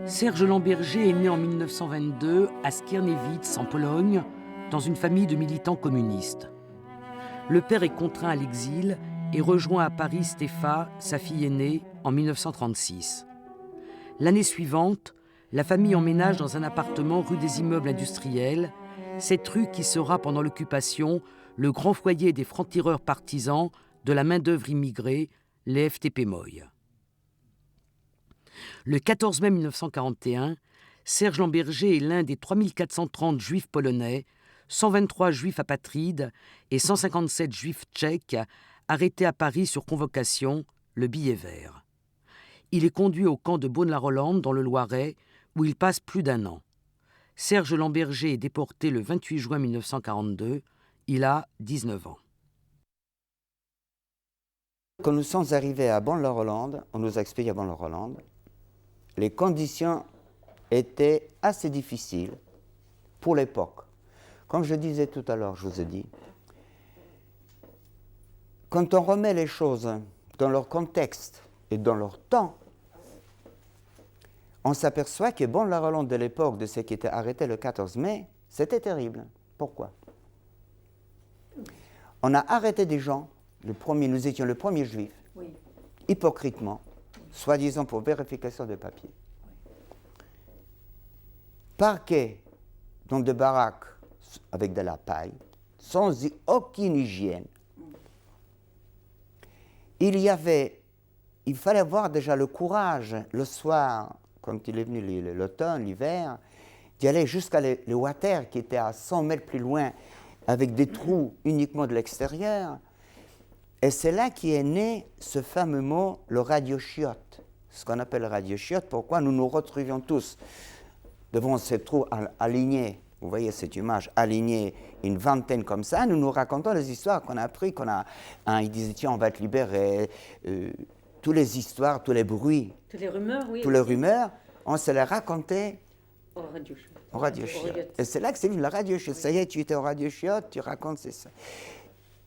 Serge Lamberger est né en 1922 à Skierniewice, en Pologne, dans une famille de militants communistes. Le père est contraint à l'exil et rejoint à Paris Stéphane, sa fille aînée, en 1936. L'année suivante, la famille emménage dans un appartement rue des Immeubles Industriels, cette rue qui sera pendant l'occupation le grand foyer des francs-tireurs partisans de la main-d'œuvre immigrée, les FTP-Moy. Le 14 mai 1941, Serge Lamberger est l'un des 3430 juifs polonais, 123 juifs apatrides et 157 juifs tchèques arrêtés à Paris sur convocation, le billet vert. Il est conduit au camp de Beaune-la-Rolande dans le Loiret, où il passe plus d'un an. Serge Lamberger est déporté le 28 juin 1942. Il a 19 ans. Quand nous sommes arrivés à Beaune-la-Rolande, on nous a expliqué à Beaune-la-Rolande, les conditions étaient assez difficiles pour l'époque. Comme je disais tout à l'heure, je vous ai dit, quand on remet les choses dans leur contexte et dans leur temps, on s'aperçoit que Beaune-la-Rolande de l'époque de ceux qui étaient arrêtés le 14 mai, c'était terrible. Pourquoi? On a arrêté des gens, nous étions le premier juif, oui, hypocritement, soi-disant pour vérification de papier. Parqués dans des baraques avec de la paille, sans aucune hygiène. Il fallait avoir déjà le courage, le soir, quand il est venu l'automne, l'hiver, d'y aller jusqu'à le water qui était à 100 mètres plus loin, avec des trous uniquement de l'extérieur. Et c'est là qu'est né ce fameux mot, le radiochiotte. Ce qu'on appelle le radiochiotte, pourquoi nous nous retrouvions tous devant ces trous alignés. Vous voyez cette image, alignée, une vingtaine comme ça, nous nous racontons les histoires qu'on a appris, ils disaient, tiens, on va être libérés, toutes les histoires, tous les bruits, toutes les rumeurs, oui. Toutes les rumeurs, on se les racontait au radiochiotte. Et c'est là que c'est venu le radiochiotte. Oui. Ça y est, tu étais au radiochiotte, tu racontes, c'est ça.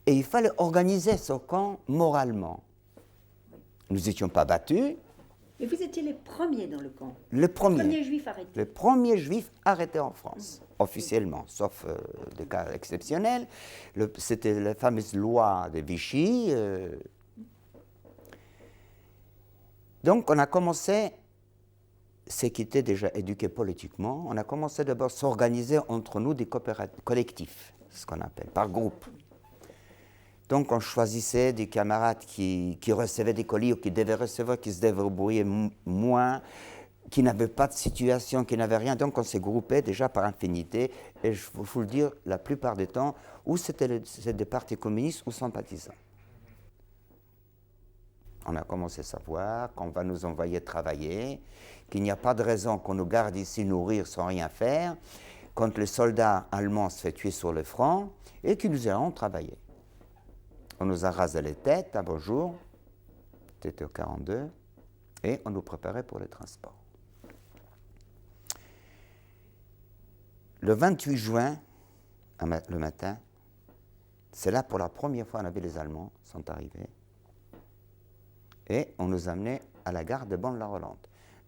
Et il fallait organiser ce camp moralement. Nous n'étions pas battus. Et vous étiez les premiers dans le camp. Le premier juif arrêté. Le premier juif arrêté en France, officiellement, sauf des cas exceptionnels. C'était la fameuse loi de Vichy. Donc on a commencé, ceux qui étaient déjà éduqués politiquement, on a commencé d'abord à s'organiser entre nous des collectifs, ce qu'on appelle, par groupe. Donc on choisissait des camarades qui recevaient des colis ou qui devaient recevoir, qui se débrouillaient moins, qui n'avaient pas de situation, qui n'avaient rien. Donc on s'est groupé déjà par infinité. Et je vous le dire, la plupart des temps, ou c'était des partis communistes ou sympathisants. On a commencé à savoir qu'on va nous envoyer travailler, qu'il n'y a pas de raison qu'on nous garde ici nourrir sans rien faire, quand les soldats allemands se fait tuer sur le front, et que nous allons travailler. On nous a rasé les têtes, un beau jour, c'était au 42, et on nous préparait pour le transport. Le 28 juin, le matin, c'est là pour la première fois on a vu les Allemands sont arrivés, et on nous amenait à la gare de Beaune-la-Rolande.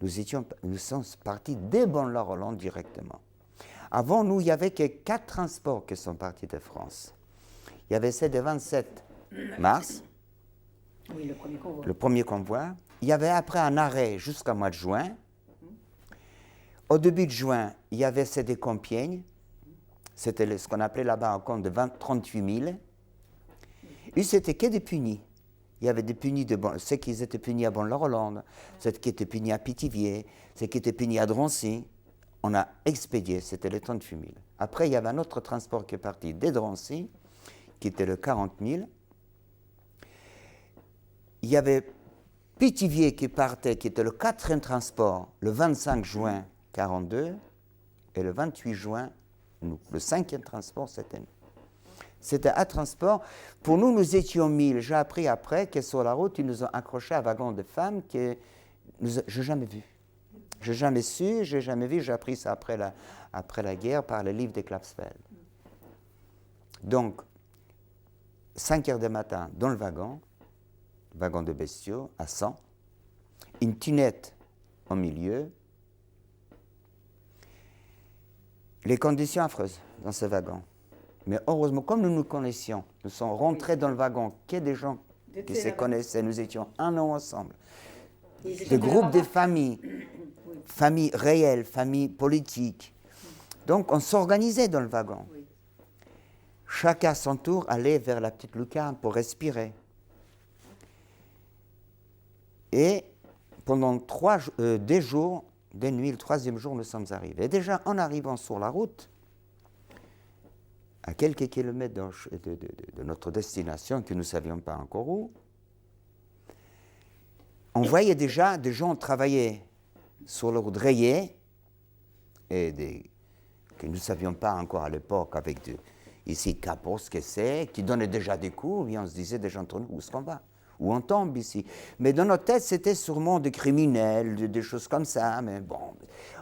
Nous sommes partis dès Beaune-la-Rolande directement. Avant nous, il n'y avait que 4 transports qui sont partis de France. Il y avait ceux de 27 mars, oui, le premier convoi. Il y avait après un arrêt jusqu'au mois de juin. Au début de juin, il y avait ceux de Compiègne. C'était ce qu'on appelait là-bas un compte de 38 000. Et c'était que des punis. Il y avait des punis, ceux qui étaient punis à Beaune-la-Rolande, ceux qui étaient punis à Pithiviers, ceux qui étaient punis à Drancy. On a expédié, c'était les 38 000. Après, il y avait un autre transport qui est parti dès Drancy, qui était le 40 000. Il y avait Pithiviers qui partait, qui était le 4e transport, le 25 juin 42, et le 28 juin, nous. Le 5e transport, c'était nous. C'était un transport. Pour nous, nous étions 1000. J'ai appris après que sur la route, ils nous ont accroché à un wagon de femmes que je n'ai jamais vu. Je n'ai jamais su, je n'ai jamais vu. J'ai appris ça après la guerre par le livre de Klapsfeld. Donc, 5 heures du matin, dans le wagon, wagon de bestiaux à 100, une tunette au milieu. Les conditions affreuses dans ce wagon. Mais heureusement, comme nous nous connaissions, nous sommes rentrés dans le wagon qu'il y ait des gens qui se connaissaient, nous étions un an ensemble. Des groupes de familles, familles réelles, familles politiques. Donc on s'organisait dans le wagon. Chacun à son tour allait vers la petite lucarne pour respirer. Et pendant 2 jours, des nuits, le 3e jour, nous sommes arrivés. Et déjà, en arrivant sur la route, à quelques kilomètres de notre destination, que nous ne savions pas encore où, on voyait déjà des gens travailler sur le route rayée, et que nous ne savions pas encore à l'époque, avec ici capots, ce que c'est, qui donnaient déjà des coups, et on se disait déjà entre nous, où est-ce qu'on va? Où on tombe ici? Mais dans notre tête, c'était sûrement des criminels, des choses comme ça, mais bon,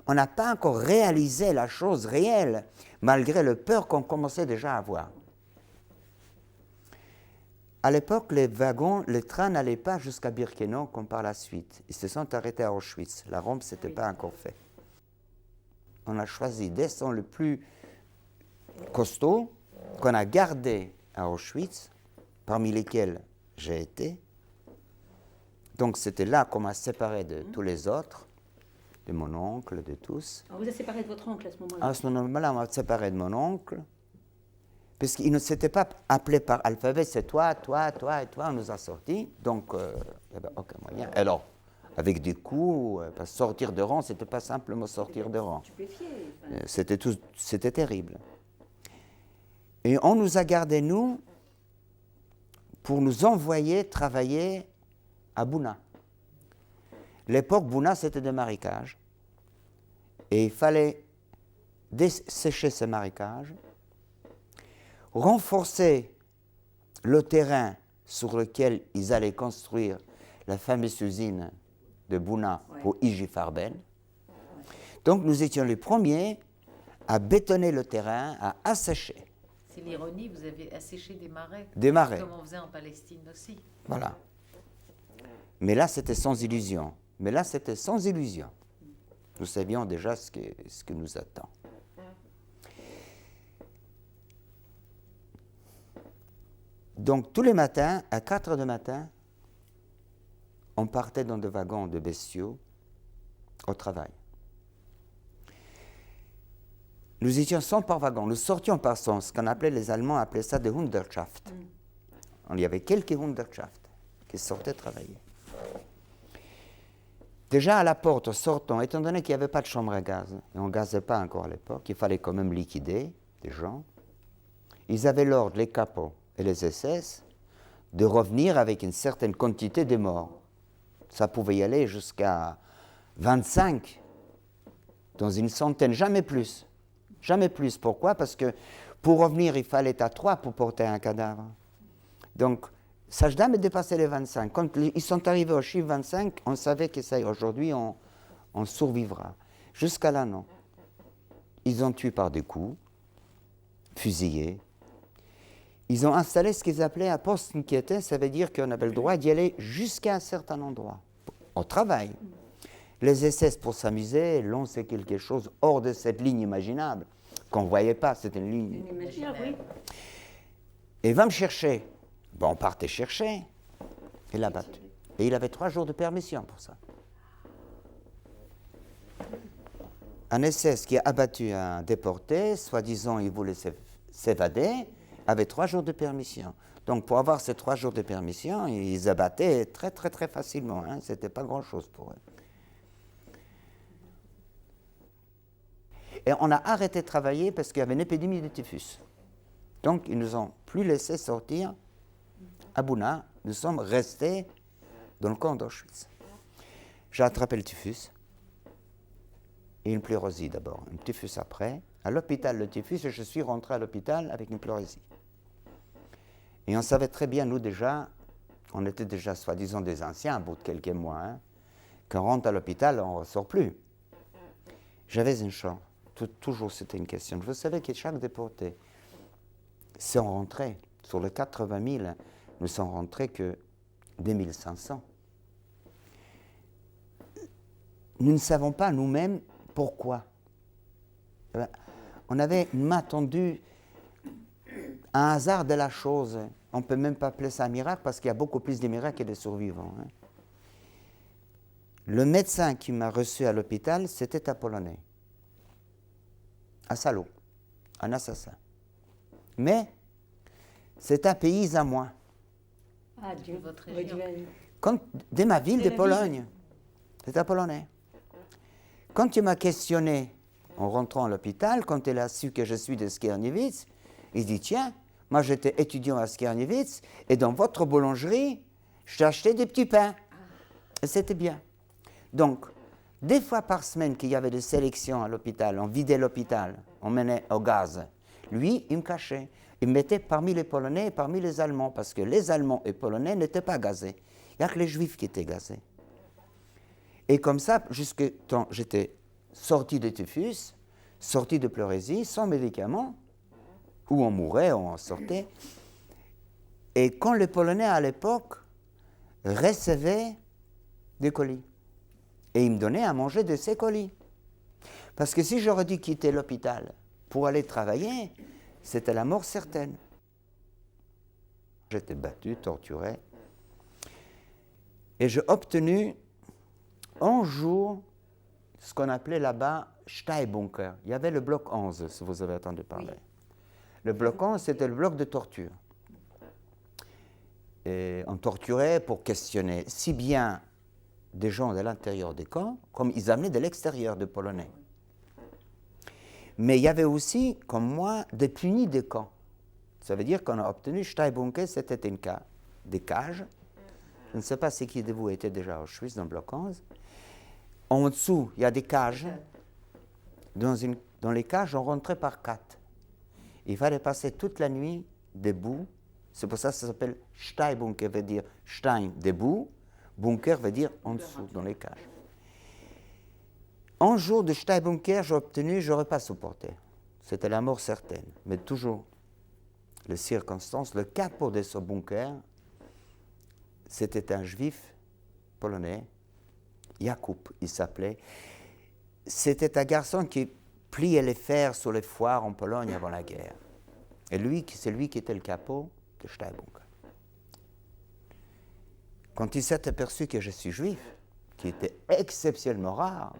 on n'a pas encore réalisé la chose réelle, malgré le peur qu'on commençait déjà à avoir. À l'époque, les wagons, les trains n'allaient pas jusqu'à Birkenau comme par la suite. Ils se sont arrêtés à Auschwitz. La rampe, ce n'était pas encore fait. On a choisi des sons les plus costauds qu'on a gardés à Auschwitz, parmi lesquels j'ai été. Donc c'était là qu'on m'a séparé de tous les autres, de mon oncle, de tous. Alors vous êtes séparé de votre oncle à ce moment-là? À ce moment-là, on m'a séparé de mon oncle. Parce qu'il ne s'était pas appelé par alphabet, c'est toi, toi, toi et toi, on nous a sortis. Donc, il n'y avait aucun moyen. Alors, avec des coups, parce que sortir de rang, ce n'était pas simplement sortir de rang. C'était terrible. Et on nous a gardés, nous, pour nous envoyer travailler à Bouna. L'époque, Bouna, c'était des marécages. Et il fallait dessécher ces marécages, renforcer le terrain sur lequel ils allaient construire la fameuse usine de Bouna pour IG Farben. Donc nous étions les premiers à bétonner le terrain, à assécher. C'est l'ironie, vous avez asséché des marais. Des marais. Comme on faisait en Palestine aussi. Voilà. Mais là, c'était sans illusion. Nous savions déjà ce que nous attend. Donc, tous les matins, à 4 heures du matin, on partait dans des wagons de bestiaux au travail. Nous étions 100 par wagon. Nous sortions par 100. Ce qu'on appelait, les Allemands appelaient ça des Hundertschaft. Il y avait quelques Hundertschaft qui sortaient travailler. Déjà à la porte, sortant, étant donné qu'il n'y avait pas de chambre à gaz, et on ne gazait pas encore à l'époque, il fallait quand même liquider des gens, ils avaient l'ordre, les capots et les SS, de revenir avec une certaine quantité de morts. Ça pouvait y aller jusqu'à 25, dans une centaine, jamais plus. Jamais plus. Pourquoi? Parce que pour revenir, il fallait être à 3 pour porter un cadavre. Donc, ça n'a jamais dépassé les 25. Quand ils sont arrivés au chiffre 25, on savait que ça, aujourd'hui, on survivra. Jusqu'à là, non. Ils ont tué par des coups, fusillés. Ils ont installé ce qu'ils appelaient un poste inquiété, ça veut dire qu'on avait le droit d'y aller jusqu'à un certain endroit, au travail. Les SS, pour s'amuser, lançaient quelque chose hors de cette ligne imaginable, qu'on ne voyait pas, c'était une ligne. Oui. Et va me chercher. Bon, on partait chercher. Il l'a battu. Et il avait 3 jours de permission pour ça. Un SS qui a abattu un déporté, soi-disant il voulait s'évader, avait 3 jours de permission. Donc pour avoir ces 3 jours de permission, ils abattaient très très très facilement. Hein. Ce n'était pas grand-chose pour eux. Et on a arrêté de travailler parce qu'il y avait une épidémie de typhus. Donc ils ne nous ont plus laissé sortir à Bouna. Nous sommes restés dans le camp d'Auschwitz. J'ai attrapé le typhus et une pleurésie d'abord, un typhus après. À l'hôpital, le typhus, et je suis rentré à l'hôpital avec une pleurésie. Et on savait très bien, nous déjà, on était déjà soi-disant des anciens, au bout de quelques mois, hein, quand on rentre à l'hôpital, on ne ressort plus. J'avais une chambre. Toujours, c'était une question. Vous savez que chaque déporté, si on rentrait, sur les 80 000, nous sommes rentrés que 2500. Nous ne savons pas nous-mêmes pourquoi. On avait une main tendue, un hasard de la chose. On ne peut même pas appeler ça un miracle parce qu'il y a beaucoup plus de miracles que de survivants. Hein. Le médecin qui m'a reçu à l'hôpital, c'était un Polonais, un salaud, un assassin. Mais c'est un pays à moi. Ah, Dieu, Votre région. De ma ville C'est de la Pologne. ville. C'est un Polonais. Quand il m'a questionné en rentrant à l'hôpital, quand il a su que je suis de Skierniewice, il dit, tiens, moi j'étais étudiant à Skierniewice et dans votre boulangerie, j'ai acheté des petits pains. Et c'était bien. Donc, des fois par semaine qu'il y avait des sélections à l'hôpital, on vidait l'hôpital, on menait au gaz. Lui, il me cachait. Il me mettait parmi les Polonais et parmi les Allemands, parce que les Allemands et Polonais n'étaient pas gazés. Il n'y a que les Juifs qui étaient gazés. Et comme ça, jusqu'à quand j'étais sorti de typhus, sorti de pleurésie, sans médicaments, où on mourait, ou on sortait. Et quand les Polonais, à l'époque, recevaient des colis, et ils me donnaient à manger de ces colis. Parce que si j'aurais dû quitter l'hôpital pour aller travailler, c'était la mort certaine. J'étais battu, torturé. Et j'ai obtenu un jour ce qu'on appelait là-bas Steinbunker. Il y avait le bloc 11, si vous avez entendu parler. Oui. Le bloc 11, c'était le bloc de torture. Et on torturait pour questionner si bien des gens de l'intérieur des camps, comme ils amenaient de l'extérieur des Polonais. Mais il y avait aussi, comme moi, des punis des camps. Ça veut dire qu'on a obtenu Steinbunker, c'était des cages. Je ne sais pas si qui de vous était déjà à Auschwitz, dans le bloc 11. En dessous, il y a des cages. Dans les cages, on rentrait par 4. Il fallait passer toute la nuit debout. C'est pour ça que ça s'appelle Steinbunker, veut dire Stein, debout. Bunker veut dire en dessous, dans les cages. Un jour de Steinbunker, j'ai obtenu, je n'aurais pas supporté. C'était la mort certaine. Mais toujours, les circonstances, le capot de ce bunker, c'était un juif polonais, Jakub, il s'appelait. C'était un garçon qui pliait les fers sur les foires en Pologne avant la guerre. Et lui, c'est lui qui était le capot de Steinbunker. Quand il s'est aperçu que je suis juif, qui était exceptionnellement rare.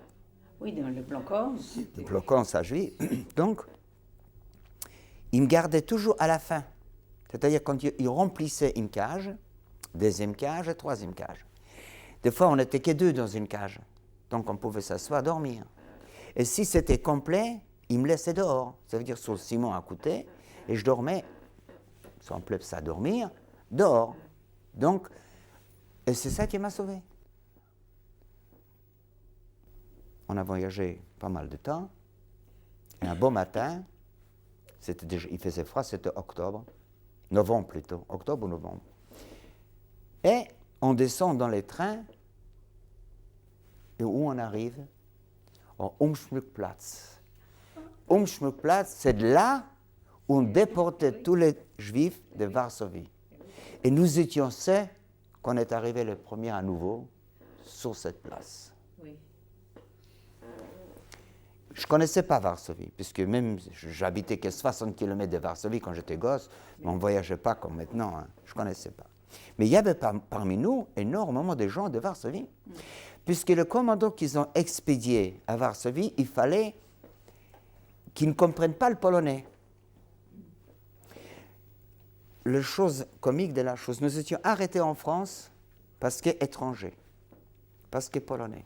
Oui, dans le bloc 11. Le bloc 11 à juif. Donc, il me gardait toujours à la fin. C'est-à-dire quand il remplissait une cage, deuxième cage et troisième cage. Des fois, on n'était que 2 dans une cage. Donc, on pouvait s'asseoir, dormir. Et si c'était complet, il me laissait dehors. Ça veut dire sur le ciment à côté. Et je dormais, si on plaît ça dormir, dehors. Donc, et c'est ça qui m'a sauvé. On a voyagé pas mal de temps. Et un beau matin, il faisait froid, c'était novembre plutôt, octobre ou novembre. Et on descend dans les trains, et où on arrive? Au Umschmückplatz. Umschmückplatz, c'est là où on déportait tous les Juifs de Varsovie. Et nous étions ceux qu'on est arrivé le premier à nouveau sur cette place. Oui. Je ne connaissais pas Varsovie, puisque même j'habitais que 60 km de Varsovie quand j'étais gosse, mais on ne voyageait pas comme maintenant, hein. Je ne connaissais pas. Mais il y avait parmi nous énormément de gens de Varsovie, puisque le commando qu'ils ont expédié à Varsovie, il fallait qu'ils ne comprennent pas le polonais. La chose comique de la chose, nous étions arrêtés en France parce qu'étrangers, parce que polonais.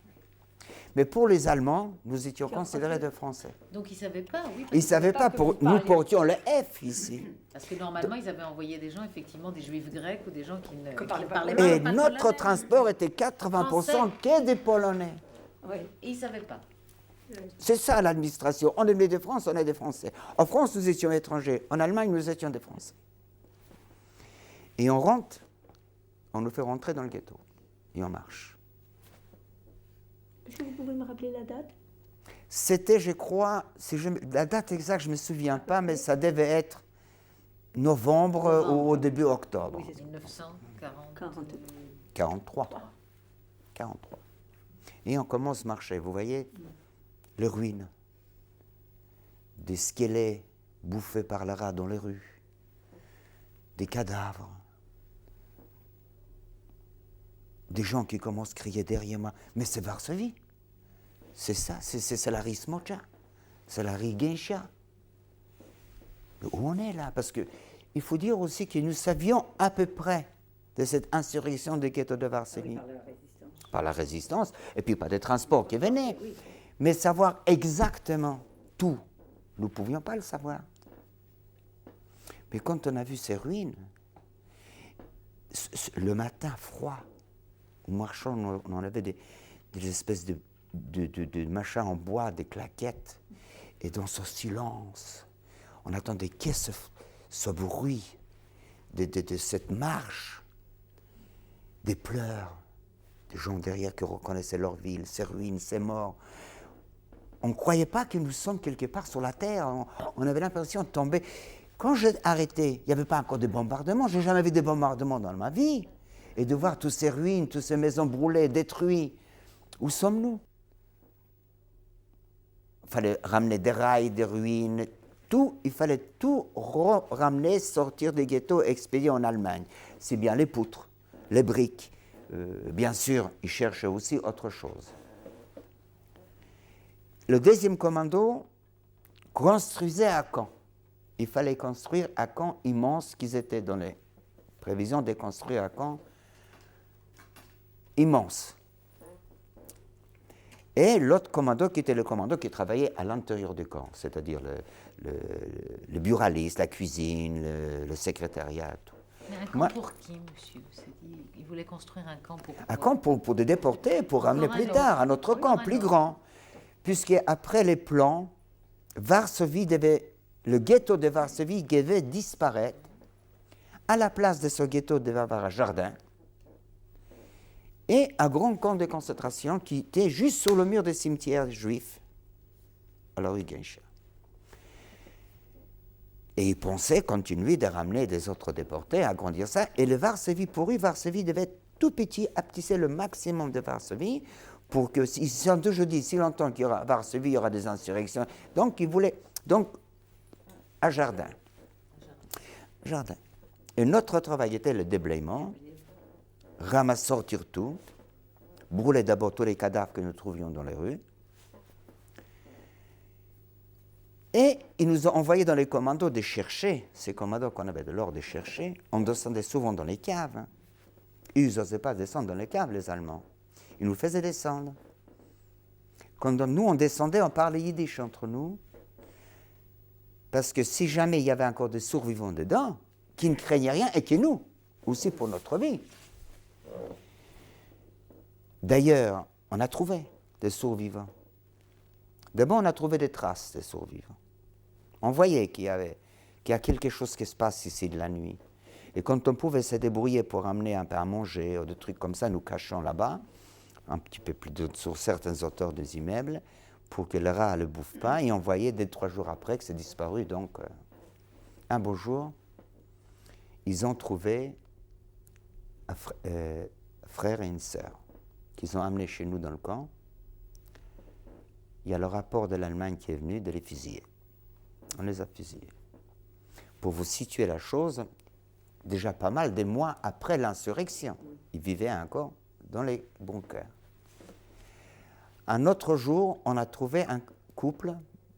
Mais pour les Allemands, nous étions considérés de Français. Donc ils ne savaient pas, oui. Ils ne savaient pas, nous portions le F ici. Parce que normalement, ils avaient envoyé des gens, effectivement, des Juifs grecs ou des gens qui ne parlaient pas. pas. Et notre transport était 80% que des Polonais. Oui. Et ils ne savaient pas. C'est ça l'administration. On est de France, on est des Français. En France, nous étions étrangers. En Allemagne, nous étions des Français. Et on rentre, on nous fait rentrer dans le ghetto. Et on marche. Est-ce que vous pouvez me rappeler la date? C'était, je crois, la date exacte, je ne me souviens pas, mais ça devait être novembre ou au début octobre. Oui, c'est 1940. 43. 43. Et on commence à marcher, vous voyez, les ruines, des squelettes bouffés par les rats dans les rues, des cadavres, des gens qui commencent à crier derrière moi, mais c'est Varsovie, c'est ça, c'est la rue Smocha, c'est la rue Gensha. Où on est là? Parce qu'il faut dire aussi que nous savions à peu près de cette insurrection du ghetto de Varsovie. Par la résistance, et puis pas des transports qui venaient. Mais savoir exactement tout, nous ne pouvions pas le savoir. Mais quand on a vu ces ruines, le matin froid, en marchant, on avait des espèces de machins en bois, des claquettes, et dans ce silence, on attendait qu'est-ce ce bruit de cette marche, des pleurs, des gens derrière qui reconnaissaient leur ville, ces ruines, ces morts. On ne croyait pas que nous sommes quelque part sur la terre. On avait l'impression de tomber. Quand j'ai arrêté, il n'y avait pas encore de bombardements. Je n'ai jamais vu de bombardements dans ma vie. Et de voir toutes ces ruines, toutes ces maisons brûlées, détruites. Où sommes-nous? Il fallait ramener des rails, des ruines, tout. Il fallait tout ramener, sortir des ghettos, expédier en Allemagne. C'est bien les poutres, les briques. Bien sûr, ils cherchaient aussi autre chose. Le deuxième commando construisait à Caen. Il fallait construire à Caen immense, qu'ils étaient dans les prévisions de construire à Caen immense. Et l'autre commando qui était le commando qui travaillait à l'intérieur du camp, c'est-à-dire le buraliste, la cuisine, le secrétariat, tout. Mais un camp pour qui, monsieur? Il voulait construire un camp pour quoi? Un camp pour des déportés, pour ramener plus tard un autre camp plus grand. Puisqu'après les plans, le ghetto de Varsovie devait disparaître. À la place de ce ghetto devait y avoir un jardin et un grand camp de concentration qui était juste sur le mur des cimetières juifs à la rue Gensha. Et ils pensaient continuer de ramener des autres déportés, agrandir ça. Et le Varsovie, pour eux, Varsovie devait être tout petit, apetisser le maximum de Varsovie, pour que, ils sont toujours dit, si longtemps qu'il y aura Varsovie, il y aura des insurrections. Donc, ils voulaient, un jardin. Jardin. Et notre travail était le déblayement, sortir tout, brûler d'abord tous les cadavres que nous trouvions dans les rues. Et ils nous ont envoyé dans les commandos de chercher, ces commandos qu'on avait de l'ordre de chercher. On descendait souvent dans les caves. Hein. Ils n'osaient pas descendre dans les caves, les Allemands. Ils nous faisaient descendre. Quand nous, on descendait, on parlait yiddish entre nous. Parce que si jamais il y avait encore des survivants dedans, qui ne craignaient rien, et que nous, aussi pour notre vie. D'ailleurs, on a trouvé des survivants. D'abord, on a trouvé des traces des survivants. On voyait qu'il y a quelque chose qui se passe ici de la nuit. Et quand on pouvait se débrouiller pour ramener un peu à manger ou des trucs comme ça, nous cachons là-bas, un petit peu plus sur certaines hauteurs des immeubles, pour que le rat ne le bouffe pas. Et on voyait 2-3 jours après que c'est disparu. Donc, un beau jour, ils ont trouvé un frère et une sœur qu'ils ont amenés chez nous dans le camp. Il y a le rapport de l'Allemagne qui est venu de les fusiller. On les a fusillés. Pour vous situer la chose, déjà pas mal des mois après l'insurrection, ils vivaient encore dans les bunkers. Un autre jour, on a trouvé un couple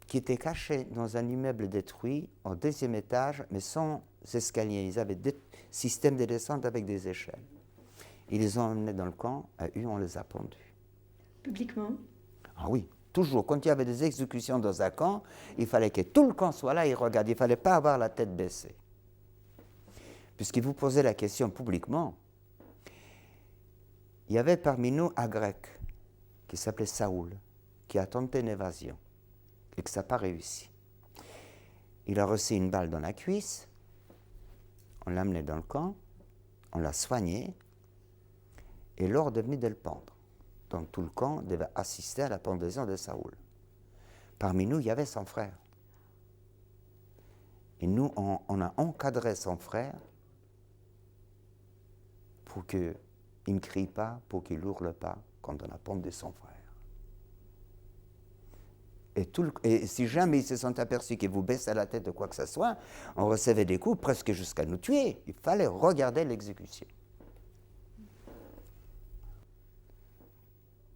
qui était caché dans un immeuble détruit au 2e étage, mais sans escalier. Ils avaient des systèmes de descente avec des échelles. Ils les ont emmenés dans le camp, à eux, on les a pendus. Publiquement? Ah oui. Toujours, quand il y avait des exécutions dans un camp, il fallait que tout le camp soit là et regarde. Il ne fallait pas avoir la tête baissée. Puisqu'il vous posait la question publiquement, il y avait parmi nous un grec qui s'appelait Saoul, qui a tenté une évasion et que ça n'a pas réussi. Il a reçu une balle dans la cuisse, on l'a amené dans le camp, on l'a soigné et l'ordre est venu de le pendre. Donc tout le camp devait assister à la pendaison de Saoul. Parmi nous, il y avait son frère. Et nous, on a encadré son frère pour qu'il il ne crie pas pour qu'il hurle pas quand on a pendu son frère. Et si jamais ils se sont aperçus qu'ils vous baissaient la tête de quoi que ce soit, on recevait des coups presque jusqu'à nous tuer. Il fallait regarder l'exécution.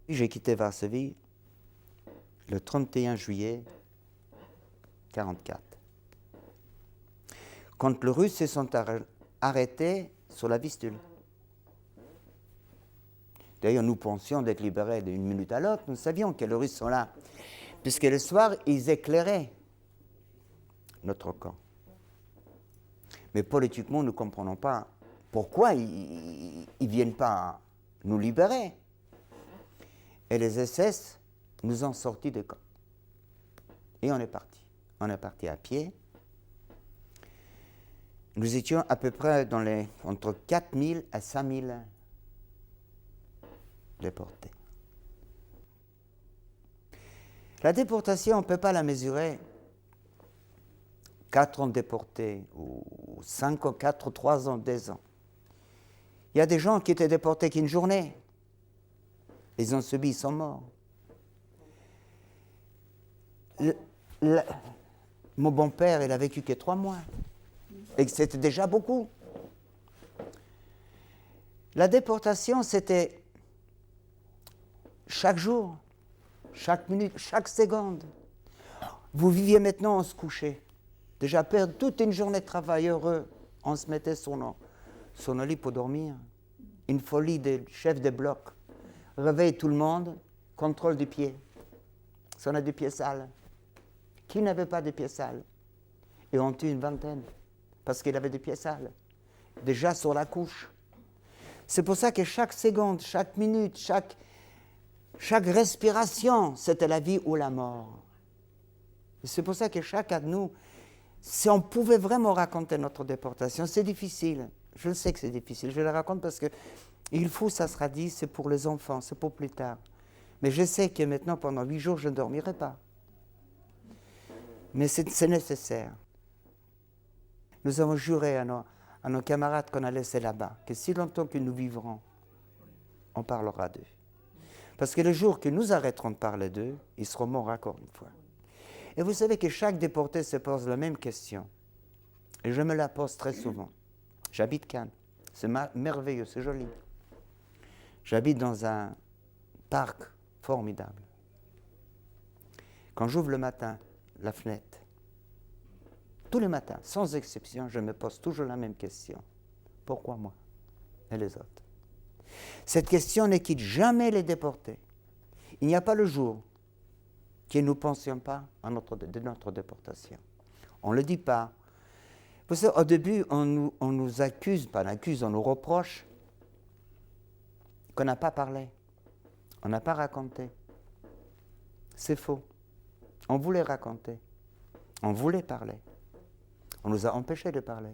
J'ai quitté Varsovie le 31 juillet 1944. Quand les Russes se sont arrêtés sur la Vistule. D'ailleurs, nous pensions d'être libérés d'une minute à l'autre. Nous savions que les Russes sont là. Puisque le soir, ils éclairaient notre camp. Mais politiquement, nous ne comprenons pas pourquoi ils ne viennent pas nous libérer. Et les SS nous ont sortis des camps. Et on est parti. On est parti à pied. Nous étions à peu près entre 4 000 à 5 000 déportés. La déportation, on ne peut pas la mesurer. 4 ans déportés, ou 5 ans, 4, 3 ans, 2 ans. Il y a des gens qui étaient déportés qu'une journée. Ils ont subi, ils sont morts. Mon bon-père, il a vécu que 3 mois. Et c'était déjà beaucoup. La déportation, c'était chaque jour, chaque minute, chaque seconde. Vous viviez maintenant, on se couchait. Déjà perdre toute une journée de travail heureux, on se mettait sur nos lits pour dormir. Une folie des chefs de bloc. Réveille tout le monde, contrôle du pied. Si on a des pieds sales. Qui n'avait pas des pieds sales? Et on tue une vingtaine, parce qu'il avait des pieds sales. Déjà sur la couche. C'est pour ça que chaque seconde, chaque minute, chaque respiration, c'était la vie ou la mort. Et c'est pour ça que chacun de nous, si on pouvait vraiment raconter notre déportation, c'est difficile. Je le sais que c'est difficile. Je le raconte parce que il faut, ça sera dit, c'est pour les enfants, c'est pour plus tard. Mais je sais que maintenant, pendant 8 jours, je ne dormirai pas. Mais c'est nécessaire. Nous avons juré à nos camarades qu'on a laissés là-bas, que si longtemps que nous vivrons, on parlera d'eux. Parce que le jour que nous arrêterons de parler d'eux, ils seront morts encore une fois. Et vous savez que chaque déporté se pose la même question. Et je me la pose très souvent. J'habite Cannes. C'est merveilleux, c'est joli. J'habite dans un parc formidable. Quand j'ouvre le matin la fenêtre, tous les matins, sans exception, je me pose toujours la même question. Pourquoi moi et les autres? Cette question ne quitte jamais les déportés. Il n'y a pas le jour que nous ne pensions pas de notre déportation. On ne le dit pas. Vous savez, au début, on nous accuse, pas l'accuse, on nous reproche qu'on n'a pas parlé, on n'a pas raconté. C'est faux. On voulait raconter, on voulait parler. On nous a empêchés de parler.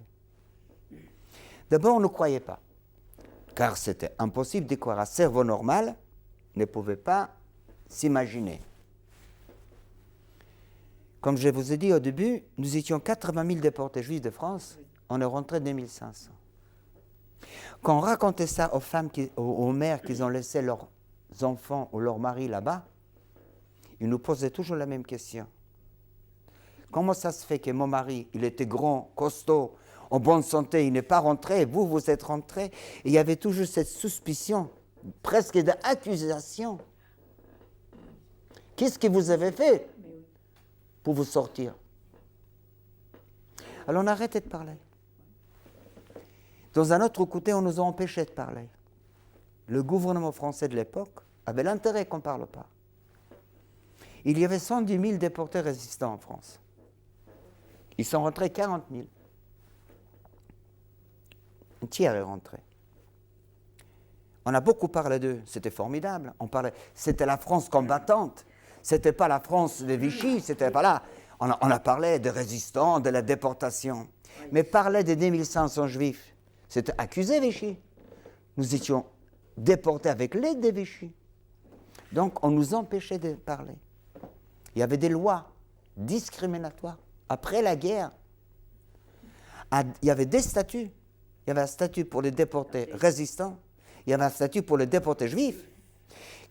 D'abord, on ne croyait pas, car c'était impossible de croire. Un cerveau normal ne pouvait pas s'imaginer. Comme je vous ai dit au début, nous étions 80 000 déportés juifs de France, on est rentré 2500. Quand on racontait ça aux femmes, aux mères qui ont laissé leurs enfants ou leurs maris là-bas, ils nous posaient toujours la même question. Comment ça se fait que mon mari, il était grand, costaud, en bonne santé, il n'est pas rentré, vous êtes rentré? Et il y avait toujours cette suspicion, presque d'accusation. Qu'est-ce que vous avez fait pour vous sortir? Alors on a arrêté de parler. Dans un autre côté, on nous a empêchés de parler. Le gouvernement français de l'époque avait l'intérêt qu'on ne parle pas. Il y avait 110 000 déportés résistants en France. Ils sont rentrés 40 000. Un tiers est rentré. On a beaucoup parlé d'eux, c'était formidable. C'était la France combattante. C'était pas la France de Vichy, c'était pas là. On a parlé des résistants, de la déportation. Mais parler des 2500 juifs, c'était accuser Vichy. Nous étions déportés avec l'aide de Vichy. Donc on nous empêchait de parler. Il y avait des lois discriminatoires. Après la guerre, il y avait des statuts. Il y avait un statut pour les déportés résistants. il y avait un statut pour les déportés juifs,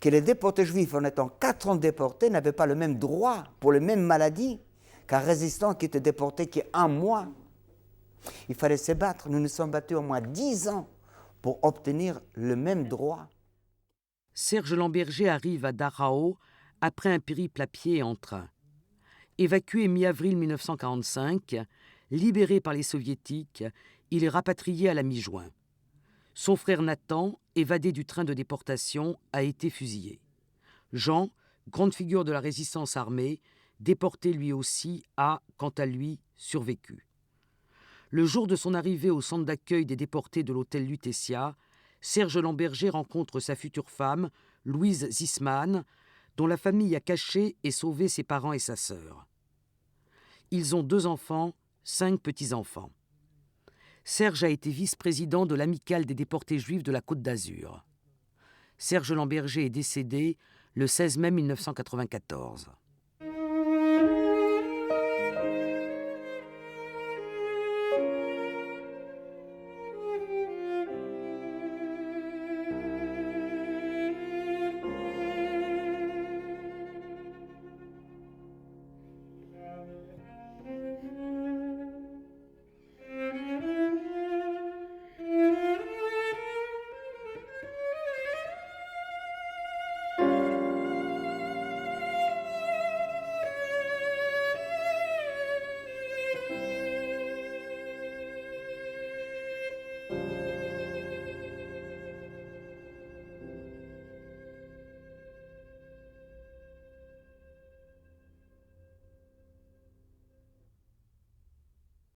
que les déportés juifs, en étant 4 ans déportés, n'avaient pas le même droit pour les mêmes maladies qu'un résistant qui était déporté qu'1 mois. Il fallait se battre. Nous nous sommes battus au moins 10 ans pour obtenir le même droit. Serge Lamberger arrive à Dachau après un périple à pied et en train. Évacué mi-avril 1945, libéré par les soviétiques, il est rapatrié à la mi-juin. Son frère Nathan, évadé du train de déportation, a été fusillé. Jean, grande figure de la résistance armée, déporté lui aussi, a, quant à lui, survécu. Le jour de son arrivée au centre d'accueil des déportés de l'hôtel Lutetia, Serge Lamberger rencontre sa future femme, Louise Zisman, dont la famille a caché et sauvé ses parents et sa sœur. Ils ont 2 enfants, 5 petits-enfants. Serge a été vice-président de l'Amicale des déportés juifs de la Côte d'Azur. Serge Lamberger est décédé le 16 mai 1994.